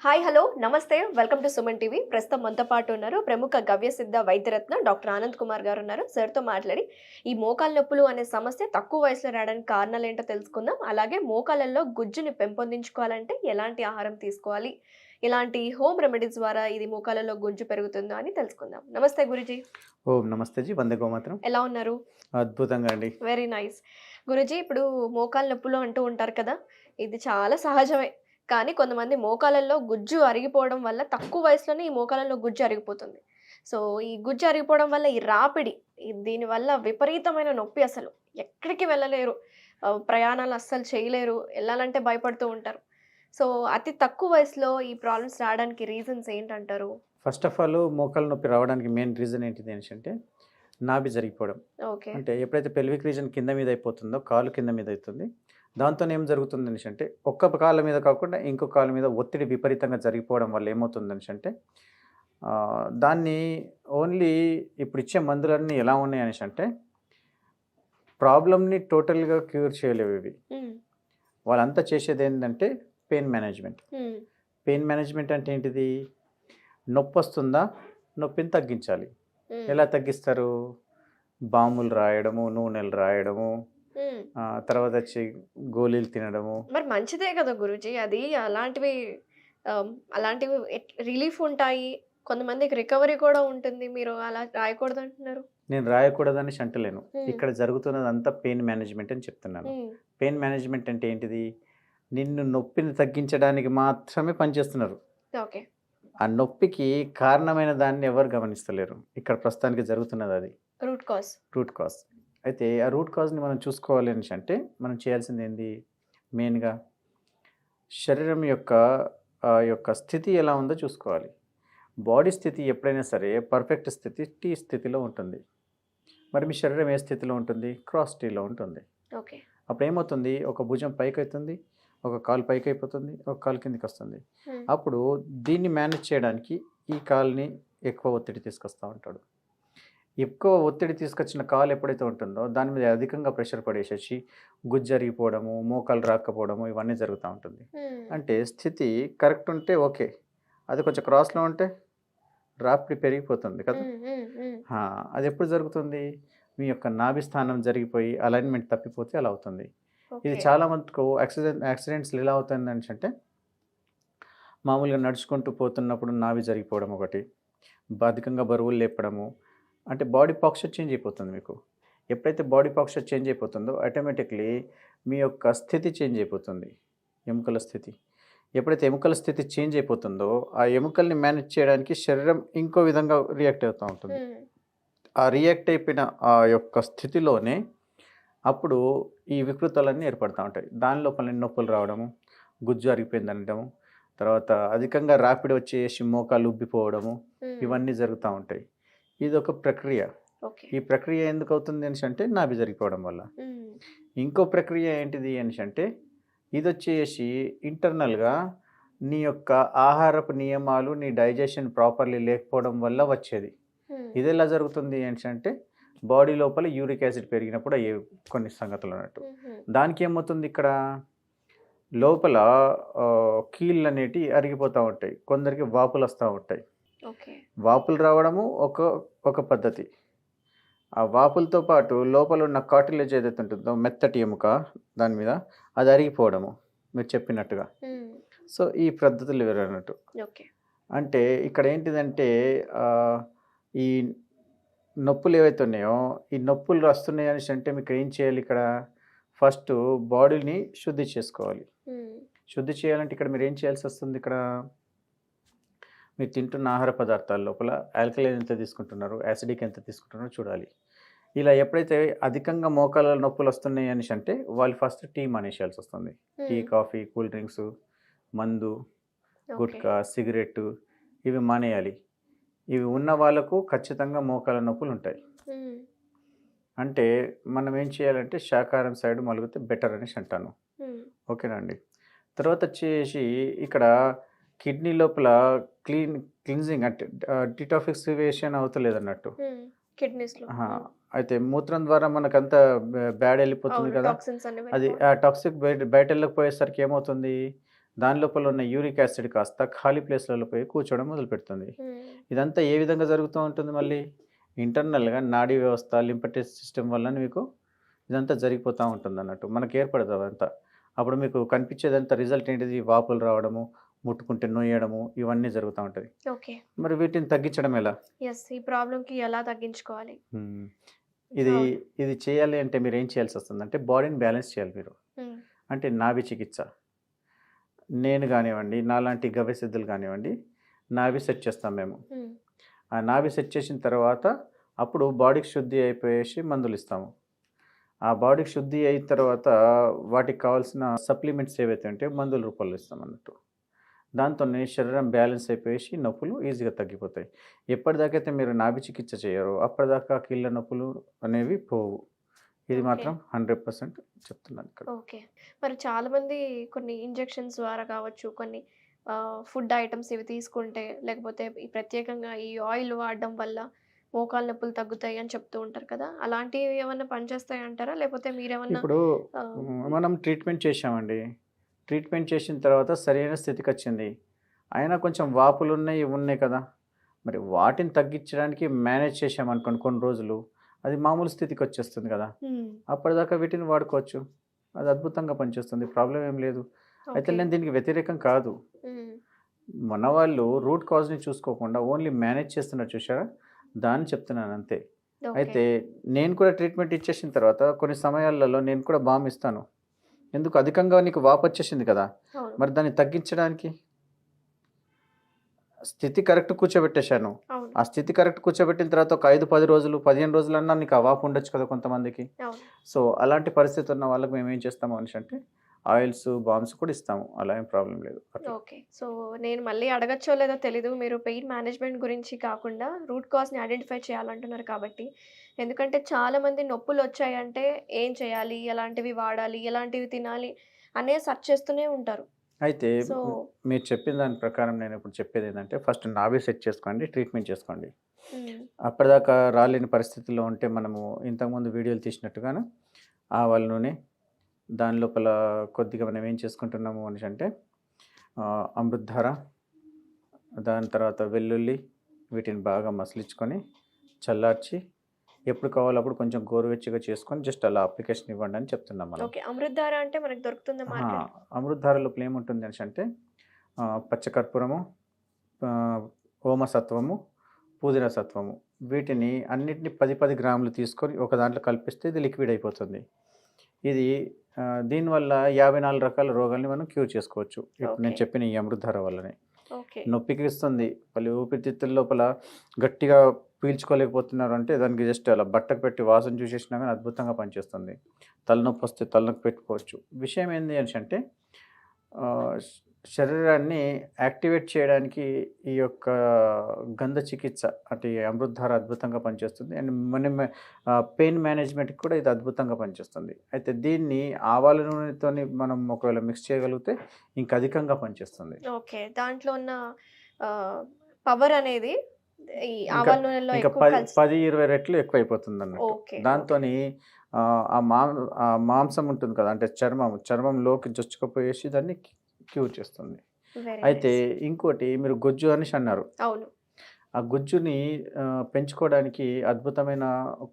Hi hello నమస్తే welcome to Suman TV. ప్రస్తుతం మనతో పాటు ఉన్నారు ప్రముఖ గవ్యసిద్ధ వైద్యరత్న డాక్టర్ ఆనంద్ కుమార్ గారు ఉన్నారు. సార్తో మాట్లాడి ఈ మోకాళ్ళ నొప్పులు అనే సమస్య తక్కువ వయసులో రావడానికి కారణాలు ఏంటో తెలుసుకుందాం. అలాగే మోకాళ్ళల్లో గుజ్జుని పెంపొందించుకోవాలంటే ఎలాంటి ఆహారం తీసుకోవాలి, ఇలాంటి హోమ్ రెమెడీస్ ద్వారా ఇది మోకాళ్ళలో గుజ్జు పెరుగుతుందో అని తెలుసుకుందాం. నమస్తే గురుజీ. ఓం నమస్తే జీ, వందే గోమాతరం. ఎలా ఉన్నారు? అద్భుతంగా అండి. Very nice. గురుజీ, ఇప్పుడు మోకాళ్ళ నొప్పులు అంటూ ఉంటారు కదా, ఇది చాలా సహజమే. కానీ కొంతమంది మోకాళ్ళల్లో గుజ్జు అరిగిపోవడం వల్ల తక్కువ వయసులోనే ఈ మోకాళ్ళలో గుజ్జు అరిగిపోతుంది. సో ఈ గుజ్జు అరిగిపోవడం వల్ల ఈ రాపిడి, దీనివల్ల విపరీతమైన నొప్పి, అసలు ఎక్కడికి వెళ్ళలేరు, ప్రయాణాలు అస్సలు చేయలేరు, వెళ్ళాలంటే భయపడుతూ ఉంటారు. సో అతి తక్కువ వయసులో ఈ ప్రాబ్లమ్స్ రావడానికి రీజన్స్ ఏంటంటారు? ఫస్ట్ ఆఫ్ ఆల్ మోకాళ్ళ నొప్పి రావడానికి మెయిన్ రీజన్ ఏంటిది అనేసి అంటే నాభి జరిగిపోవడం. ఓకే. అంటే ఎప్పుడైతే పెల్విక్ రీజన్ కింద మీద అయిపోతుందో కాలు కింద మీద అవుతుంది. దాంతో ఏం జరుగుతుంది అనేసి అంటే ఒక్క కాళ్ళ మీద కాకుండా ఇంకో కాళ్ళ మీద ఒత్తిడి విపరీతంగా జరిగిపోవడం వల్ల ఏమవుతుంది అనేసి అంటే దాన్ని ఓన్లీ ఇప్పుడు ఇచ్చే మందులన్నీ ఎలా ఉన్నాయి అనేసి అంటే ప్రాబ్లమ్ని టోటల్గా క్యూర్ చేయలేవు ఇవి. వాళ్ళంతా చేసేది ఏంటంటే పెయిన్ మేనేజ్మెంట్. పెయిన్ మేనేజ్మెంట్ అంటే ఏంటిది? నొప్పి వస్తుందా, నొప్పిని తగ్గించాలి. ఎలా తగ్గిస్తారు? బాములు రాయడము, నూనెలు రాయడము, తర్వాత వచ్చి గోళీలు తినడము. మరి మంచిదే కదా గురుజీ, అది అలాంటివి అలాంటివి రిలీఫ్ ఉంటాయి, కొంతమందికి రికవరీ కూడా ఉంటుంది. మీరు అలా రాయకూడదు అంటున్నారు. నేను రాయకూడదని అంటలేను. ఇక్కడ జరుగుతున్నది అంతా పెయిన్ మేనేజ్మెంట్ అని చెప్తున్నాను. పెయిన్ మేనేజ్మెంట్ అంటే ఏంటిది? నిన్ను నొప్పిని తగ్గించడానికి మాత్రమే పనిచేస్తున్నారు. ఓకే. ఆ నొప్పికి కారణమైన దాన్ని ఎవరు గమనిస్తలేరు. ఇక్కడ ప్రస్తుతానికి జరుగుతున్నది అది రూట్ కాజ్. అయితే ఆ రూట్ కాజ్ని మనం చూసుకోవాలి అని అంటే మనం చేయాల్సింది ఏంది? మెయిన్గా శరీరం యొక్క స్థితి ఎలా ఉందో చూసుకోవాలి. బాడీ స్థితి ఎప్పుడైనా సరే పర్ఫెక్ట్ స్థితి టీ స్థితిలో ఉంటుంది. మరి మీ శరీరం ఏ స్థితిలో ఉంటుంది? క్రాస్ టీలో ఉంటుంది. ఓకే. అప్పుడు ఏమవుతుంది? ఒక భుజం పైకి అవుతుంది, ఒక కాలు పైకి అయిపోతుంది, ఒక కాలు కిందికి వస్తుంది. అప్పుడు దీన్ని మేనేజ్ చేయడానికి ఈ కాలుని ఎక్కువ ఒత్తిడి తీసుకొస్తూ ఉంటాడు. ఎక్కువ ఒత్తిడి తీసుకొచ్చిన కాలు ఎప్పుడైతే ఉంటుందో దాని మీద అధికంగా ప్రెషర్ పడేసేసి గుజ్జు అరిగిపోవడము, మోకాలు రాకపోవడము, ఇవన్నీ జరుగుతూ ఉంటుంది. అంటే స్థితి కరెక్ట్ ఉంటే ఓకే, అది కొంచెం క్రాస్లో ఉంటే రాపిడి పెరిగిపోతుంది కదా. అది ఎప్పుడు జరుగుతుంది? మీ యొక్క నాభి స్థానం జరిగిపోయి అలైన్మెంట్ తప్పిపోతే అలా అవుతుంది. ఇది చాలా మటుకు యాక్సిడెంట్స్లు ఎలా అవుతుంది అంటే మామూలుగా నడుచుకుంటూ పోతున్నప్పుడు నాభి జరిగిపోవడం ఒకటి, అధికంగా బరువులు లేపడము. అంటే బాడీ పాస్చర్ చేంజ్ అయిపోతుంది మీకు. ఎప్పుడైతే బాడీ పాస్చర్ చేంజ్ అయిపోతుందో ఆటోమేటిక్లీ మీ యొక్క స్థితి చేంజ్ అయిపోతుంది, ఎముకల స్థితి. ఎప్పుడైతే ఎముకల స్థితి చేంజ్ అయిపోతుందో ఆ ఎముకల్ని మేనేజ్ చేయడానికి శరీరం ఇంకో విధంగా రియాక్ట్ అవుతూ ఉంటుంది. ఆ రియాక్ట్ అయిపోయిన ఆ యొక్క స్థితిలోనే అప్పుడు ఈ వికృతాలన్నీ ఏర్పడుతూ ఉంటాయి. దాని లోపల నొప్పులు రావడము, గుజ్జు అరిగిపోయింది అనడము, తర్వాత అధికంగా రాపిడి వచ్చేసి మోకాలు ఉబ్బిపోవడము, ఇవన్నీ జరుగుతూ ఉంటాయి. ఇది ఒక ప్రక్రియ. ఈ ప్రక్రియ ఎందుకు అవుతుంది అని అంటే నాభి జరిగిపోవడం వల్ల. ఇంకో ప్రక్రియ ఏంటిది అని అంటే ఇది వచ్చేసి ఇంటర్నల్గా నీ యొక్క ఆహారపు నియమాలు, నీ డైజెషన్ ప్రాపర్లీ లేకపోవడం వల్ల వచ్చేది. ఇది ఎలా జరుగుతుంది అని అంటే బాడీ లోపల యూరిక్ యాసిడ్ పెరిగినప్పుడు అయ్యే కొన్ని సంగతులు అన్నట్టు. దానికి ఏమవుతుంది? ఇక్కడ లోపల కీళ్ళు అనేటివి అరిగిపోతూ ఉంటాయి, కొందరికి వాపులు వస్తూ ఉంటాయి. వాపులు రావడము ఒక పద్ధతి. ఆ వాపులతో పాటు లోపల ఉన్న కార్టిలేజ్ ఏదైతే ఉంటుందో మెత్తటి ఎముక దాని మీద అది అరిగిపోవడము మీరు చెప్పినట్టుగా. సో ఈ పద్ధతులు వేరు అన్నట్టు. అంటే ఇక్కడ ఏంటిదంటే ఈ నొప్పులు ఏవైతే ఉన్నాయో ఈ నొప్పులు వస్తున్నాయి అని అంటే మీకు ఏం చేయాలి? ఇక్కడ ఫస్ట్ బాడీని శుద్ధి చేసుకోవాలి. శుద్ధి చేయాలంటే ఇక్కడ మీరు ఏం చేయాల్సి వస్తుంది? ఇక్కడ మీరు తింటున్న ఆహార పదార్థాల లోపల ఆల్కలైన్ ఎంత తీసుకుంటున్నారు, యాసిడిక్ ఎంత తీసుకుంటున్నారో చూడాలి. ఇలా ఎప్పుడైతే అధికంగా మోకాళ్ళ నొప్పులు వస్తున్నాయి అని అంటే వాళ్ళు ఫస్ట్ టీ మానేసేయాల్సి వస్తుంది. టీ, కాఫీ, కూల్ డ్రింక్స్, మందు, గుట్కా, సిగరెట్ ఇవి మానేయాలి. ఇవి ఉన్న వాళ్ళకు ఖచ్చితంగా మోకాళ్ళ నొప్పులు ఉంటాయి. అంటే మనం ఏం చేయాలంటే శాకాహారం సైడ్ మలుగితే బెటర్ అనేసి అంటాను. ఓకేనా అండి? తర్వాత వచ్చేసి ఇక్కడ కిడ్నీ లోపల క్లీన్జింగ్ అంటే డిటాక్సిఫికేషన్ అవుతలేదు అన్నట్టు కిడ్నీస్లో. అయితే మూత్రం ద్వారా మనకంతా బ్యాడ్ వెళ్ళిపోతుంది కదా. అది ఆ టాక్సిక్ బయట వెళ్ళకపోయేసరికి ఏమవుతుంది? దాని లోపల ఉన్న యూరిక్ యాసిడ్ కాస్త ఖాళీ ప్లేస్లలో పోయి కూర్చోవడం మొదలుపెడుతుంది. హ్మ్. ఇదంతా ఏ విధంగా జరుగుతూ ఉంటుంది మళ్ళీ? ఇంటర్నల్‌గా నాడీ వ్యవస్థ, లింఫాటిక్ సిస్టమ్ వలన మీకు ఇదంతా జరిగిపోతూ ఉంటుందన్నట్టు. మనకు ఏర్పడదు అదంతా. అప్పుడు మీకు కనిపించేదంతా రిజల్ట్ ఏంటిది? వాపులు రావడము, ముట్టుకుంటే నొయ్యడము ఇవన్నీ జరుగుతా ఉంటది. ఓకే. మరి వీటిని తగ్గించడం ఎలా? యెస్. ఈ ప్రాబ్లమ్‌కి ఎలా తగ్గించుకోవాలి? హ్మ్. ఇది అవును. ఇది చేయాలి అంటే మీరేం చేయాల్సొస్తుందంటే బాడీని బ్యాలెన్స్ చేయాలి మీరు. హ్మ్. అంటే నాభి చికిత్స. నేను గానివ్వండి, నాలాంటి గవ్యసిద్ధులు గానివ్వండి, నాభి సెట్ చేస్తాం మేము. హ్మ్. ఆ నాభి సెట్ చేసిన తర్వాత అప్పుడు బాడీకి శుద్ధి అయిపోయేసి మందులిస్తాము. ఆ బాడీకి శుద్ధి అయిన తర్వాత వాటికి కావాల్సిన సప్లిమెంట్స్ ఏవైతే ఉంటాయో మందుల రూపంలో ఇస్తామన్నట్టు. దాంతోనే శరీరం బ్యాలెన్స్ అయిపోయేసి నొప్పులు ఈజీగా తగ్గిపోతాయి. ఎప్పటిదాకైతే మీరు నాభి చికిత్స చేయరో అప్పటిదాకా కీళ్ళ నొప్పులు అనేవి పోవు. ఇది ఓకే. మాత్రం 100% చెప్తున్నాను ఇక్కడ. ఓకే. మరి చాలామంది కొన్ని ఇంజెక్షన్స్ ద్వారా కావచ్చు, కొన్ని ఫుడ్ ఐటెమ్స్ ఇవి తీసుకుంటే, లేకపోతే ఈ ప్రత్యేకంగా ఈ ఆయిల్ వాడడం వల్ల మోకాలు నొప్పులు తగ్గుతాయి అని చెప్తూ ఉంటారు కదా! అలాంటివి ఏమన్నా పనిచేస్తాయంటారా? లేకపోతే మీరేమన్నా ఇప్పుడు ఆహ్, మనం ట్రీట్మెంట్ చేశామండి. ట్రీట్మెంట్ చేసిన తర్వాత సరైన స్థితికొచ్చింది. అయినా కొంచెం వాపులున్నాయి, ఇవి ఉన్నాయి కదా! మరి వాటిని తగ్గించడానికి మేనేజ్ చేశామనుకోండి కొన్ని రోజులు, అది మామూలు స్థితికొచ్చేస్తుంది కదా! హ్మ్. అప్పటిదాకా వీటిని వాడుకోవచ్చు. అది అద్భుతంగా పనిచేస్తుంది. ప్రాబ్లమ్ ఏం లేదు. అయితే ఓకే. నేను దీనికి వ్యతిరేకం కాదు. హ్మ్. మన వాళ్ళు రూట్ కాజ్‌ని చూసుకోకుండా ఓన్లీ మేనేజ్ చేస్తున్నారు చూసారా? దాన్ని చెప్తున్నాను అంతే. ఓకే. అయితే నేను కూడా ట్రీట్మెంట్ ఇచ్చేసిన తర్వాత కొన్ని సమయాలలో నేను కూడా బామ్ ఇస్తాను. ఎందుకు అధికంగా నీకు వాపొచ్చేసింది కదా! అవును. మరి దాన్ని తగ్గించడానికి స్థితి కరెక్ట్ కూర్చోబెట్టేశాను. అవును. ఆ స్థితి కరెక్ట్ కూర్చోబెట్టిన తర్వాత ఒక 5, 10 రోజులు, 15 రోజులన్నా నీకు ఆ వాపు ఉండొచ్చు కదా కొంతమందికి. అవును. సో, అలాంటి పరిస్థితి ఉన్న వాళ్ళకి మేమేం చేస్తాము అనేసంటే ఆయిల్స్, బామ్స్ కూడా ఇస్తాము. అలా ఏం ప్రాబ్లమ్ లేదు. అట్లా. ఓకే. సో, నేను మళ్ళీ అడగచ్చో లేదో తెలీదు. మీరు పెయిన్ మేనేజ్‌మెంట్ గురించి కాకుండా రూట్ కాజ్‌ని ఐడెంటిఫై చేయాలంటున్నారు కాబట్టి. ఎందుకంటే చాలామంది నొప్పులొచ్చాయంటే ఏం చేయాలి? ఎలాంటివి వాడాలి? ఎలాంటివి తినాలి? అనేది సెర్చ్ చేస్తూనే ఉంటారు. అయితే సో మీరు చెప్పిన దాని ప్రకారం నేనిప్పుడు చెప్పేదేంటంటే ఫస్ట్ నాభి సెట్ చేసుకోండి. ట్రీట్మెంట్ చేసుకోండి. హ్మ్. అప్పటిదాకా రాలేని పరిస్థితుల్లో ఉంటే మనము ఇంతకుముందు వీడియోలు తీసినట్టుగాను ఆవాల నూనె, దాని లోపల కొద్దిగా మనం ఏం చేసుకుంటున్నాము అనేసంటే అమృతధార, దాని తర్వాత వెల్లుల్లి వీటిని బాగా మసిలించుకొని, చల్లార్చి ఎప్పుడు కావాలో అప్పుడు కొంచెం గోరువెచ్చగా చేసుకొని జస్ట్ అలా అప్లికేషన్ ఇవ్వండి అని చెప్తున్నాం మనం. ఓకే. అమృతధార అంటే మనకు దొరుకుతుందా ఆహా! మార్కెట్‌లో? అమృతధార లోపల ఏముంటుంది అనేసంటే పచ్చకర్పూరము, ఆహ్, ఓమసత్వము, పుదీనా సత్వము వీటిని అన్నిటిని 10, 10 గ్రాములు తీసుకొని ఒక దాంట్లో కలిపిస్తే ఇది లిక్విడ్ అయిపోతుంది. ఇది దీనివల్ల 54 రకాల రోగాల్ని మనం క్యూర్ చేసుకోవచ్చు. ఇప్పుడు ఓకే. నేను చెప్పిన ఈ అమృతధార వల్లనే. ఓకే. నొప్పికి ఇస్తుంది. మళ్ళీ ఊపిరితిత్తుల లోపల గట్టిగా పీల్చుకోలేకపోతున్నారు అంటే దానికి జస్ట్ అలా బట్టకు పెట్టి వాసన చూసేసినా గాని అద్భుతంగా పనిచేస్తుంది. తలనొప్పొస్తే తలనొప్పి పెట్టుకోవచ్చు. విషయం ఏంది అనేసంటే శ శరీరాన్ని యాక్టివేట్ చేయడానికి ఈ యొక్క గంధ చికిత్స అంటే ఈ అమృతధార అద్భుతంగా పనిచేస్తుంది. అండ్ పెయిన్ మేనేజ్‌మెంట్‌కి కూడా ఇది అద్భుతంగా పనిచేస్తుంది. అయితే దీన్ని ఆవాల నూనెతోని మనం ఒకవేళ మిక్స్ చేయగలిగితే ఇంకా అధికంగా పనిచేస్తుంది. ఓకే. దాంట్లో ఉన్న ఆహ్, పవర్ అనేది ఈ ఇంకా ఆవాల నూనెలో ఇంకా ఎక్కువ 10, 20 రెట్లు ఎక్కువైపోతుందన్నట్టు. ఓకే. ఓకే. దాంతోని ఆ మాంసం ఉంటుంది కదా! అంటే చర్మంలోకి చొచ్చుకుపోయేసి దాన్ని క్యూర్ చేస్తుంది. వెరీ అయితే నైస్. ఇంకోటి మీరు గొజ్జు అనేసి అన్నారు. అవును. ఆ గుజ్జుని పెంచుకోవడానికి అద్భుతమైన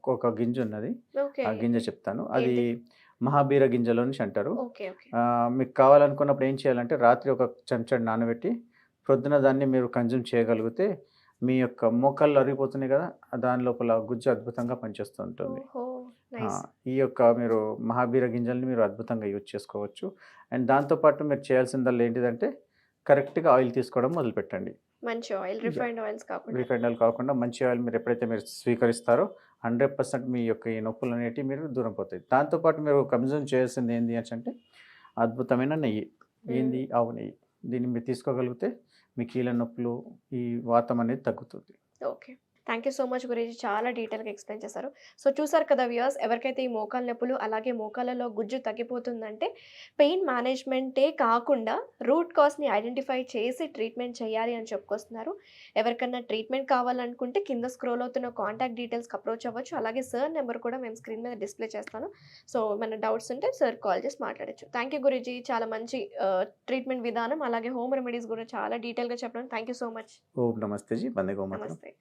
ఒక గింజున్నది. ఓకే. ఆ గింజ చెప్తాను. అది ఏంటిది? మహాబీర గింజలు అనేసి అంటారు. ఓకే. ఓకే. మీకు కావాలనుకున్నప్పుడు ఏం చేయాలంటే రాత్రి ఒక చెంచాడు నానబెట్టి ప్రొద్దున దాన్ని మీరు కన్జ్యూమ్ చేయగలిగితే మీ యొక్క మోకాళ్ళు అరిగిపోతున్నాయి కదా! దాని లోపల గుజ్జు అద్భుతంగా పనిచేస్తూ ఉంటుంది. ఓహో! ఆ! నైస్. ఈ యొక్క మీరు మహాబీర గింజల్ని మీరు అద్భుతంగా యూజ్ చేసుకోవచ్చు. అండ్ దాంతో పాటు మీరు చేయాల్సిందల్లా ఏంటిదంటే కరెక్ట్‌గా ఆయిల్ తీసుకోవడం మొదలుపెట్టండి. మంచి ఆయిల్. యాహ్! రిఫైన్డ్ ఆయిల్స్ కాకుండా. రిఫైండ్ ఆయిల్ కాకుండా మంచి ఆయిల్ మీరు ఎప్పుడైతే మీరు స్వీకరిస్తారో 100% మీ యొక్క ఈ నొప్పులనేటివి మీరు దూరం పోతాయి. దాంతో పాటు మీరు కన్జ్యూమ్ చేయాల్సింది ఏంది అనేసంటే అద్భుతమైన నెయ్యి. హ్మ్. ఏంది? ఆవు నెయ్యి. దీన్ని మీరు తీసుకోగలిగితే మీ కీళ్ళ నొప్పులు, ఈ వాతం అనేది తగ్గుతుంది. Okay. Thank you so much Guruji. చాలా డీటెయిల్‌గా ఎక్స్‌ప్లెయిన్ చేశారు. సో చూసారు కదా వ్యూవర్స్, ఎవరికైతే ఈ మోకాళ్ళ నొప్పులు, అలాగే మోకాళ్ళలో గుజ్జు తగ్గిపోతుందంటే పెయిన్ మేనేజ్‌మెంటే కాకుండా రూట్ కాజ్‌ని ఐడెంటిఫై చేసి ట్రీట్మెంట్ చేయాలి అని చెప్పుకొస్తున్నారు. ఎవరికన్నా ట్రీట్మెంట్ కావాలనుకుంటే కింద స్క్రోల్ అవుతున్న కాంటాక్ట్ డీటెయిల్స్‌కి అప్రోచ్ అవ్వచ్చు. అలాగే సార్ నెంబర్ కూడా మేము స్క్రీన్ మీద డిస్‌ప్లే చేస్తాను. సో ఏమైనా డౌట్స్ ఉంటే సార్‌కి కాల్ చేసి మాట్లాడొచ్చు. Thank you Guruji. చాలా మంచి ట్రీట్మెంట్ విధానం, అలాగే హోమ్ రెమెడీస్ కూడా చాలా డీటెయిల్‌గా చెప్పడం. Thank you so much. ఓం నమస్తే జీ, బందే గోమాతరం. నమస్తే.